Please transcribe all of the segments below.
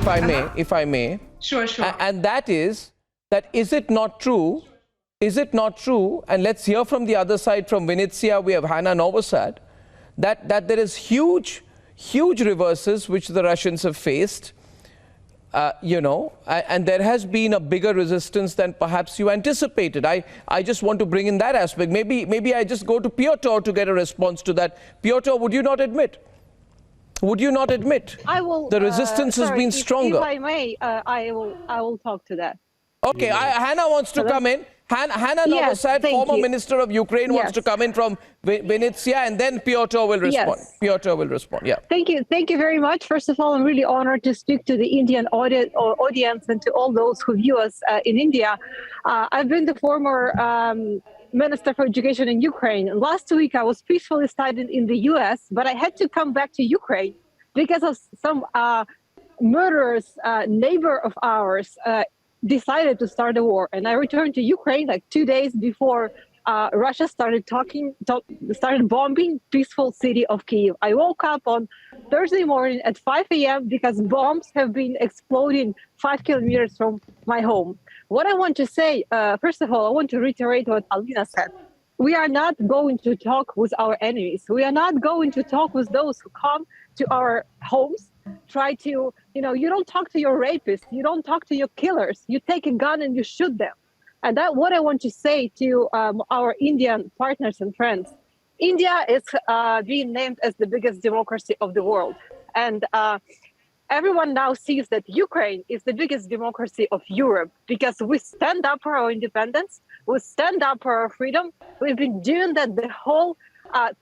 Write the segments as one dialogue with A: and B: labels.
A: if I may.
B: Sure, sure.
A: And that is it not true? Is it not true? And let's hear from the other side, from Vinnytsia. We have Hannah Novosad, that there is huge reverses which the Russians have faced. And there has been a bigger resistance than perhaps you anticipated. I just want to bring in that aspect. Maybe I just go to Piotr to get a response to that. Piotr, would you not admit? Would you not admit?
C: I will.
A: The resistance has been stronger.
C: If I may, I will talk to that.
A: Okay, Hannah wants to come in. Hannah Novosad, former Minister of Ukraine, wants to come in from Vinnytsia, and then Piotr will respond.
C: Yes.
A: Piotr will respond, yeah.
C: Thank you very much. First of all, I'm really honored to speak to the Indian audience and to all those who view us in India. I've been the former Minister for Education in Ukraine. And last week, I was peacefully studying in the US, but I had to come back to Ukraine because of some murderous neighbor of ours decided to start a war. And I returned to Ukraine like 2 days before Russia started bombing peaceful city of Kyiv. I woke up on Thursday morning at 5 a.m. because bombs have been exploding 5 kilometers from my home. What I want to say, first of all, I want to reiterate what Alina said. We are not going to talk with our enemies. We are not going to talk with those who come to our homes, try to, you don't talk to your rapists, you don't talk to your killers, you take a gun and you shoot them. And that's what I want to say to our Indian partners and friends. India is being named as the biggest democracy of the world. And everyone now sees that Ukraine is the biggest democracy of Europe because we stand up for our independence, we stand up for our freedom. We've been doing that the whole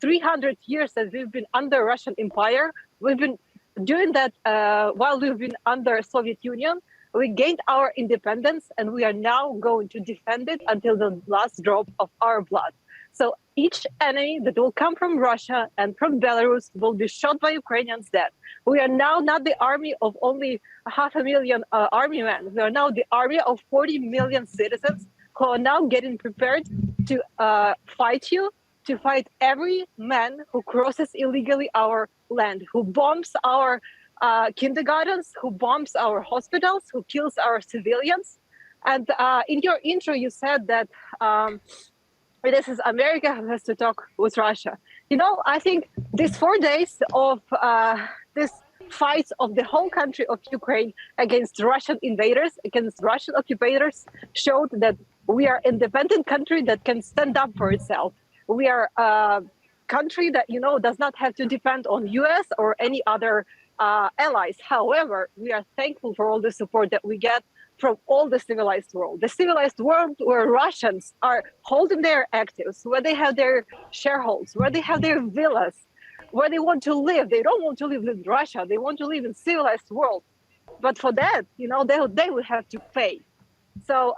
C: 300 years that we've been under Russian Empire. We've been doing that while we've been under Soviet Union. We gained our independence and we are now going to defend it until the last drop of our blood. So each enemy that will come from Russia and from Belarus will be shot by Ukrainians dead. We are now not the army of only 500,000 army men. We are now the army of 40 million citizens who are now getting prepared to fight you, to fight every man who crosses illegally our land, who bombs our kindergartens, who bombs our hospitals, who kills our civilians. And in your intro, you said that this is America who has to talk with Russia. I think these 4 days of this fight of the whole country of Ukraine against Russian invaders, against Russian occupators, showed that we are an independent country that can stand up for itself. We are a country that, does not have to depend on US or any other allies. However, we are thankful for all the support that we get from all the civilized world. The civilized world where Russians are holding their actives, where they have their shareholds, where they have their villas, where they want to live. They don't want to live in Russia. They want to live in civilized world. But for that, they will have to pay. So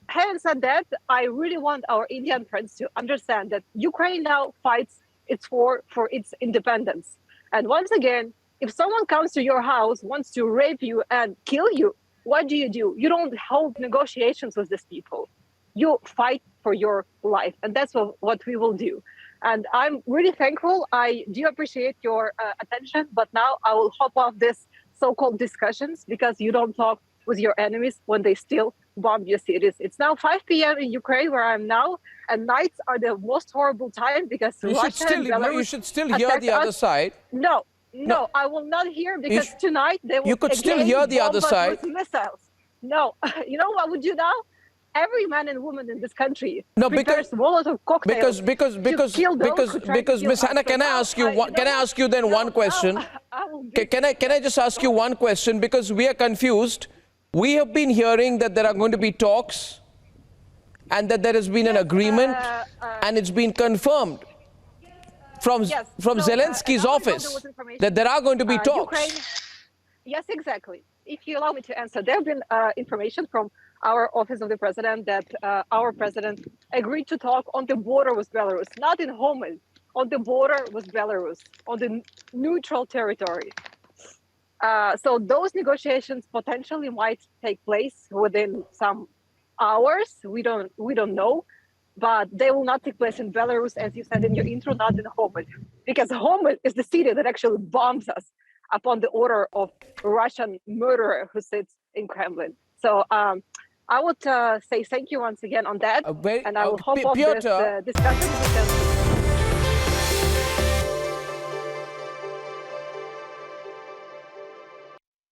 C: having said that, I really want our Indian friends to understand that Ukraine now fights its war for its independence. And once again, if someone comes to your house, wants to rape you and kill you, what do? You don't hold negotiations with these people. You fight for your life. And that's what we will do. And I'm really thankful. I do appreciate your attention. But now I will hop off this so-called discussions because you don't talk with your enemies when they still bomb your cities. It's now 5 p.m. in Ukraine where I'm now. And nights are the most horrible time because Russia and Belarus
A: you should still hear the other side.
C: No, I will not hear because tonight they will.
A: You could still hear the other side.
C: With missiles. No, you know what would you do? Every man and woman in this country
A: because
C: Molotov cocktails
A: because Miss Hannah, can I ask you then one question? Can I just ask you one question because we are confused. We have been hearing that there are going to be talks and that there has been an agreement and it's been confirmed from Zelensky's office that there are going to be talks.
C: Yes, exactly. If you allow me to answer, there have been information from our office of the president that our president agreed to talk on the border with Belarus, not in Homel, on the border with Belarus, on the neutral territory. So those negotiations potentially might take place within some hours. We don't know. But they will not take place in Belarus, as you said in your intro, not in Homel, because Homel is the city that actually bombs us upon the order of Russian murderer who sits in Kremlin. So I would say thank you once again on that, and I will hope of this discussion.